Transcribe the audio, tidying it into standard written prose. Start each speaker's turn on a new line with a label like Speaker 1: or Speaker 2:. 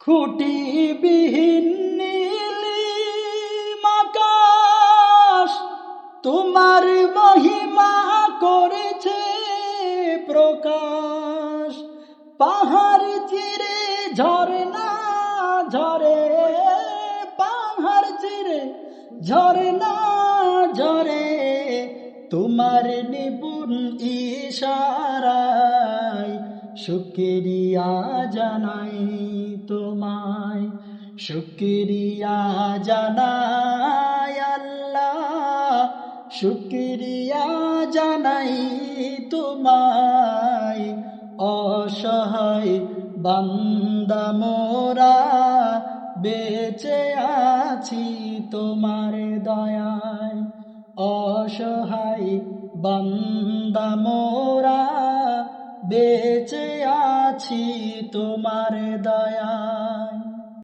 Speaker 1: খুঁটিবিহীন নীলিম আকাশ তোমার মহিমা করেছে প্রকাশ। পাহাড় চিরে ঝরনা ঝরে, পাহাড় চিরে ঝরনা ঝরে, তোমার নিপুণ ইশারায় শুকরিয়া জানাই তোমায়, শুকরিয়া জানাই আল্লাহ, শুকরিয়া জানাই তোমায়। অসহায় বান্দা মোরা বেঁচে আছি তোমার দয়ায়, অসহায় বান্দা মোরা বেঁচে আছি তোমার দয়ায়।